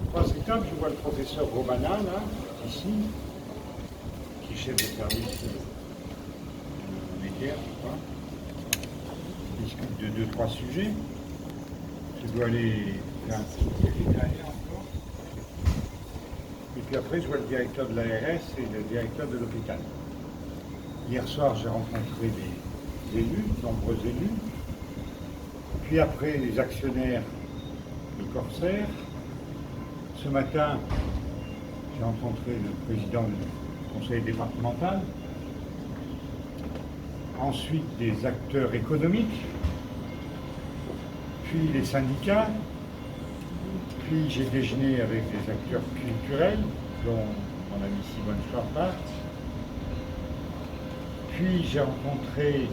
trois étapes. Je vois le professeur Romana, là, ici, qui est chef de service médiaire, je crois. Il discute de deux, trois sujets. Je dois aller faire un petit déjeuner derrière encore. Et puis après, je vois le directeur de l'ARS et le directeur de l'hôpital. Hier soir, j'ai rencontré des élus, de nombreux élus. Puis après, les actionnaires de Corsair. Ce matin, j'ai rencontré le président du conseil départemental. Ensuite, des acteurs économiques. Puis les syndicats. Puis j'ai déjeuné avec des acteurs culturels, dont mon ami Simone Schwarbach. Puis j'ai rencontré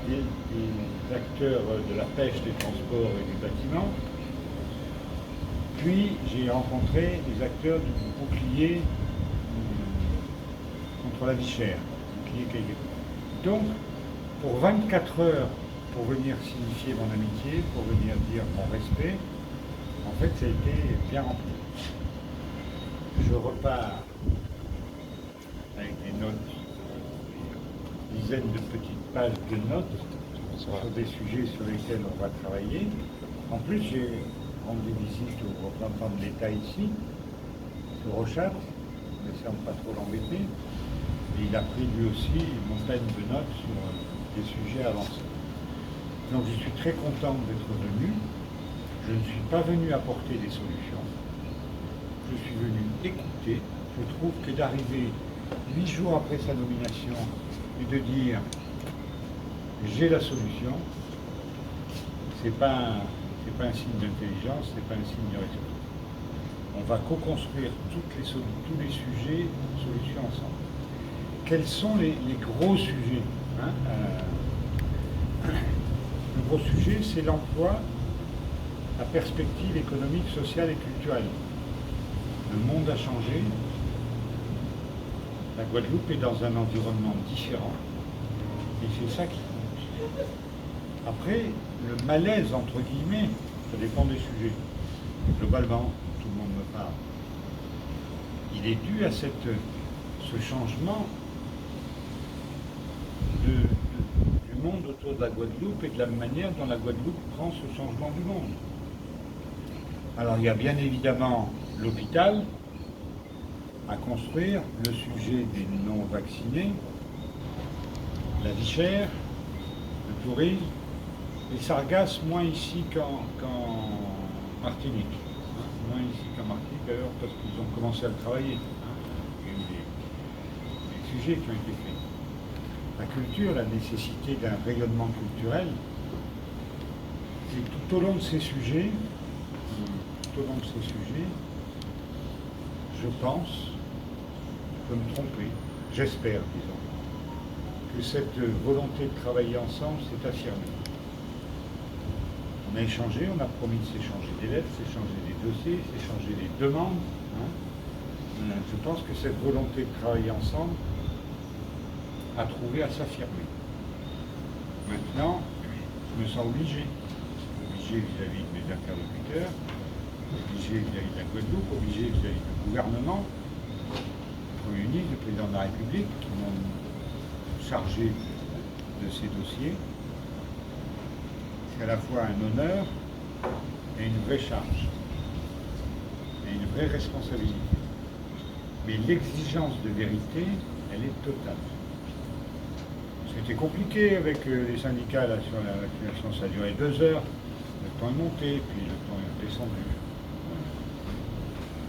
des acteurs de la pêche, des transports et du bâtiment. Puis j'ai rencontré des acteurs du bouclier contre la vie chère. Donc, pour 24 heures, pour venir signifier mon amitié, pour venir dire mon respect, en fait, ça a été bien rempli. Je repars avec des notes, dizaines de petites pages de notes sur des sujets sur lesquels on va travailler. En plus, j'ai rendu visite au représentant de l'État ici, le Rochat, mais ça ne pas trop l'embêter. Et il a pris lui aussi une montagne de notes sur des sujets avancés. Donc je suis très content d'être venu. Je ne suis pas venu apporter des solutions. Je suis venu écouter. Je trouve que d'arriver 8 jours après sa nomination et de dire j'ai la solution, c'est pas un signe d'intelligence, c'est pas un signe de respect. On va co-construire tous les sujets, solutions ensemble. Quels sont les gros sujets, hein? Le gros sujet, c'est l'emploi, la perspective économique, sociale et culturelle. Le monde a changé. La Guadeloupe est dans un environnement différent. Et c'est ça qui compte. Après, le malaise, entre guillemets, ça dépend des sujets. Globalement, tout le monde me parle. Il est dû à ce changement du monde autour de la Guadeloupe et de la manière dont la Guadeloupe prend ce changement du monde. Alors il y a bien évidemment l'hôpital à construire, le sujet des non-vaccinés, la vie chère, le tourisme, les sargasses moins ici qu'en Martinique. Moins ici qu'en Martinique d'ailleurs parce qu'ils ont commencé à le travailler. Il y a eu des sujets qui ont été faits. La culture, la nécessité d'un rayonnement culturel, c'est tout au long de ces sujets, je pense, je peux me tromper, j'espère, disons, que cette volonté de travailler ensemble s'est affirmée. On a échangé, on a promis de s'échanger des lettres, s'échanger des dossiers, s'échanger des demandes. Je pense que cette volonté de travailler ensemble a trouvé à s'affirmer. Maintenant, je me sens obligé vis-à-vis de mes interlocuteurs, obligé vis-à-vis de la Guadeloupe, obligé vis-à-vis du gouvernement, le Premier ministre, le Président de la République, qui m'ont chargé de ces dossiers. C'est à la fois un honneur et une vraie charge, et une vraie responsabilité. Mais l'exigence de vérité, elle est totale. C'était compliqué avec les syndicats là, sur la vaccination, ça a duré 2 heures. Le temps est monté, puis le temps est descendu.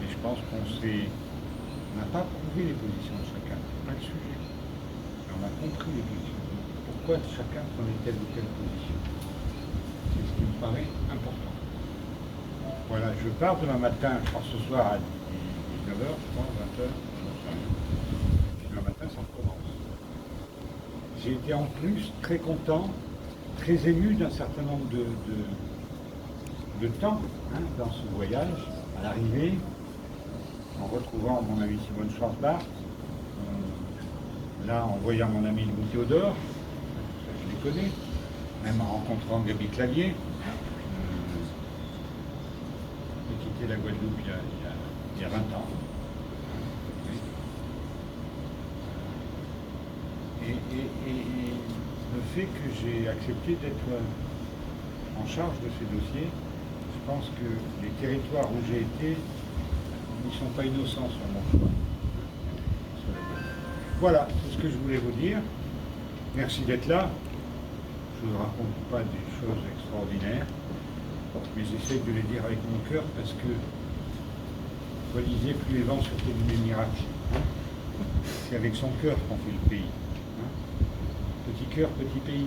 Et je pense qu'on n'a pas prouvé les positions de chacun, c'est pas le sujet. Mais on a compris les positions. Pourquoi chacun prenait telle ou telle position. C'est ce qui me paraît important. Voilà, je pars demain matin, je pars ce soir à 19h, je crois, 20h. Demain matin, ça recommence. J'ai été en plus très content, très ému d'un certain nombre de temps dans ce voyage, à l'arrivée, en retrouvant mon ami Simone Schwarzbach, là en voyant mon ami Louis Théodore, je les connais, même en rencontrant Gaby Clavier, quitté la Guadeloupe il y a 20 ans. Et le fait que j'ai accepté d'être en charge de ces dossiers, je pense que les territoires où j'ai été ne sont pas innocents sur mon choix. Voilà, c'est ce que je voulais vous dire. Merci d'être là. Je ne vous raconte pas des choses extraordinaires, mais j'essaie de les dire avec mon cœur parce que, vous lisez, plus les vents surtout des miracles. C'est avec son cœur qu'on fait le pays. Petit cœur, petit pays.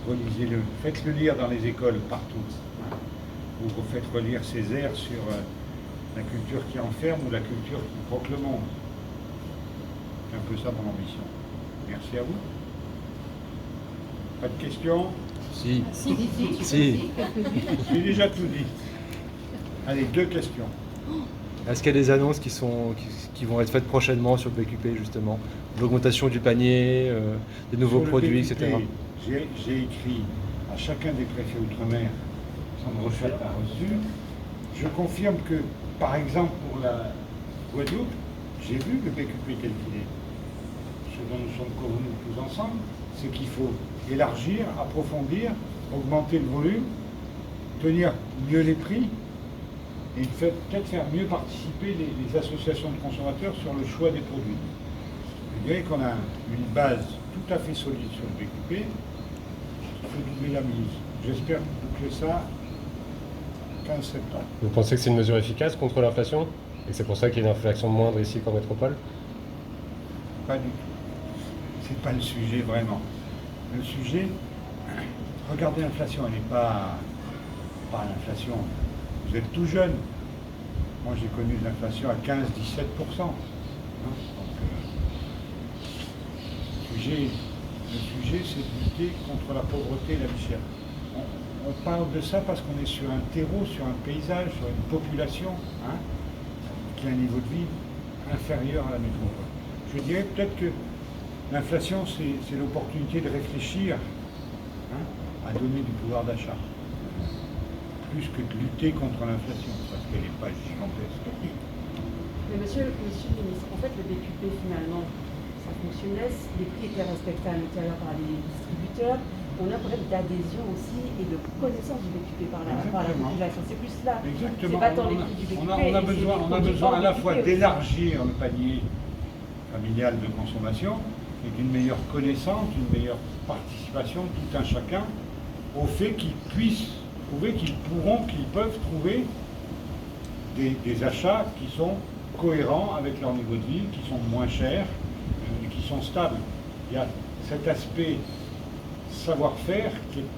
Relisez-le. Faites-le lire dans les écoles partout. Ou vous faites relire Césaire sur la culture qui enferme ou la culture qui croque le monde. C'est un peu ça mon ambition. Merci à vous. Pas de questions? Si. Si. J'ai déjà tout dit. Allez, 2 questions. Est-ce qu'il y a des annonces qui vont être faites prochainement sur le PQP, justement? L'augmentation du panier, des nouveaux produits, PQP, etc. J'ai écrit à chacun des préfets outre-mer, Sandro Chat a reçu. Je confirme que, par exemple, pour la Guadeloupe, j'ai vu le PQP tel qu'il est. Ce dont nous sommes convenus tous ensemble, c'est qu'il faut élargir, approfondir, augmenter le volume, tenir mieux les prix et peut-être faire mieux participer les associations de consommateurs sur le choix des produits. Je dirais qu'on a une base tout à fait solide sur le PQP, il faut doubler la mise. J'espère boucler ça 15 septembre. Vous pensez que c'est une mesure efficace contre l'inflation? Et c'est pour ça qu'il y a une inflation moindre ici qu'en métropole? Pas du tout. C'est pas le sujet vraiment. Le sujet, regardez l'inflation, elle n'est pas l'inflation. Vous êtes tout jeune. Moi j'ai connu de l'inflation à 15-17%. Le sujet c'est de lutter contre la pauvreté et la vie chère. On parle de ça parce qu'on est sur un terreau, sur un paysage, sur une population qui a un niveau de vie inférieur à la métropole. Je dirais peut-être que l'inflation, c'est l'opportunité de réfléchir à donner du pouvoir d'achat, plus que de lutter contre l'inflation, parce qu'elle n'est pas gigantesque. Mais monsieur le ministre, en fait, le DQP, finalement, ça fonctionnait, les prix étaient respectés à l'intérieur par les distributeurs. On a un problème d'adhésion aussi et de connaissance du DQP par la population. C'est plus là. Exactement. C'est pas tant les prix du DQP. On a besoin à la fois d'élargir le panier familial de consommation et d'une meilleure connaissance, d'une meilleure participation, tout un chacun, au fait qu'ils puissent trouver, qu'ils peuvent trouver des achats qui sont cohérents avec leur niveau de vie, qui sont moins chers et qui sont stables. Il y a cet aspect savoir-faire qui est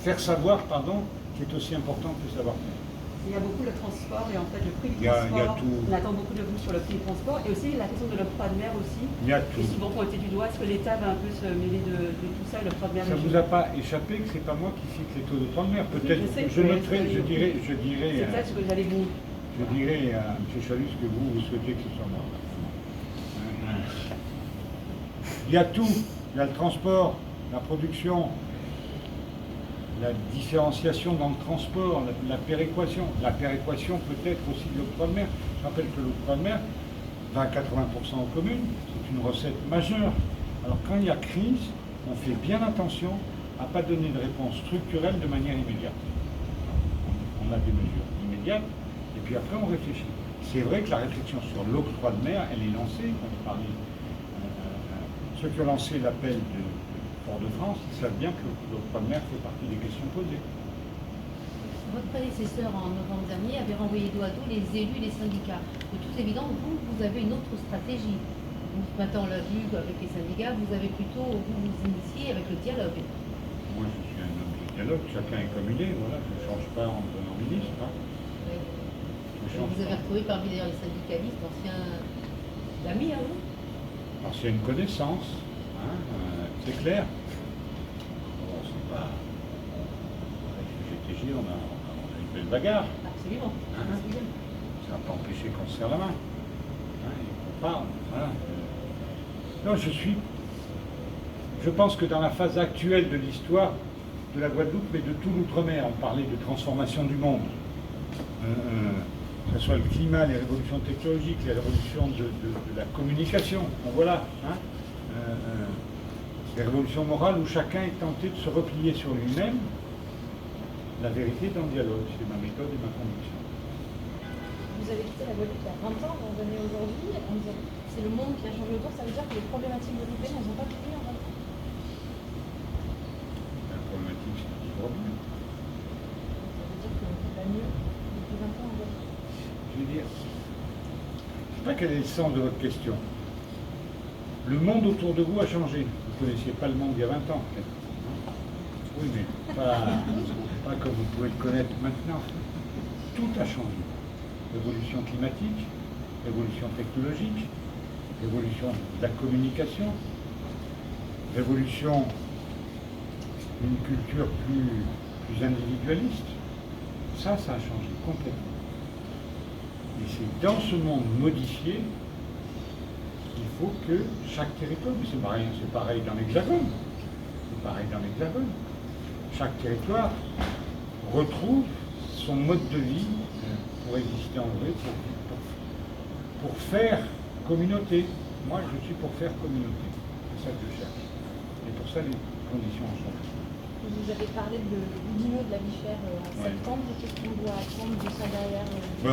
faire savoir, qui est aussi important que le savoir-faire. Il y a beaucoup le transport et en fait le prix du Il y a transport. tout. On attend beaucoup de vous sur le prix du transport et aussi la question de l'octroi de mer aussi. Il y a tout. Et souvent pointé du doigt, est-ce que l'État va un peu se mêler de tout ça, l'octroi de mer? Ça ne vous a pas échappé que c'est pas moi qui fixe les taux de d'octroi de mer. Peut-être je noterai, je dirais. C'est ça ce que j'allais vous. Je dirais à M. Chalus que vous souhaitez que ce soit moi. Il y a tout. Il y a le transport, la production, la différenciation dans le transport, la péréquation. La péréquation peut-être aussi de l'octroi de mer. Je rappelle que l'octroi de mer va à 80% aux communes. C'est une recette majeure. Alors quand il y a crise, on fait bien attention à ne pas donner de réponse structurelle de manière immédiate. On a des mesures immédiates et puis après on réfléchit. C'est vrai que la réflexion sur l'octroi de mer, elle est lancée. Ceux qui ont lancé l'appel de Fort-de-France, ils savent bien que l'octroi de mer fait partie des questions posées. Votre prédécesseur, en novembre dernier, avait renvoyé dos à dos les élus et les syndicats. De toute évidence, vous avez une autre stratégie. Maintenant, on l'a vu avec les syndicats, vous avez plutôt vous initiez avec le dialogue. Moi, je suis un homme de dialogue, chacun est comme il est, voilà, je ne change pas en devenant ministre. Oui. Vous avez retrouvé parmi d'ailleurs les syndicalistes, anciens amis à vous? Alors, c'est une connaissance, c'est clair. Bon, c'est pas. Avec le GTG, on a une belle bagarre. Absolument. Ça n'a pas empêché qu'on se serre la main. Et qu'on parle. Voilà. Non, je pense que dans la phase actuelle de l'histoire, de la Guadeloupe, mais de tout l'outre-mer. On parlait de transformation du monde. Que ce soit le climat, les révolutions technologiques, les révolutions de la communication. Donc voilà. Hein, les révolutions morales où chacun est tenté de se replier sur lui-même. La vérité dans le dialogue, c'est ma méthode et ma conviction. Vous avez quitté la Guadeloupe il y a 20 ans, vous revenez aujourd'hui, c'est le monde qui a changé autour, ça veut dire que les problématiques guadeloupéennes, elles n'ont pas bougé en 20 ans. La problématique, c'est toujours bien. Ça veut dire que tout va mieux depuis 20 ans en Guadeloupe. Je veux dire, je ne sais pas quel est le sens de votre question. Le monde autour de vous a changé. Vous ne connaissiez pas le monde il y a 20 ans, peut-être. Oui, mais pas comme vous pouvez le connaître maintenant. Tout a changé. Révolution climatique, révolution technologique, révolution de la communication, révolution d'une culture plus individualiste. Ça a changé complètement. Et c'est dans ce monde modifié qu'il faut que chaque territoire, mais c'est pareil dans l'Hexagone, chaque territoire retrouve son mode de vie pour exister en vrai, pour faire communauté. Moi, je suis pour faire communauté. C'est ça que je cherche. Et pour ça, les conditions ont changé. Vous avez parlé du dîner de la vie chère en septembre. Qu'est-ce qu'on doit apprendre de ça derrière Ben,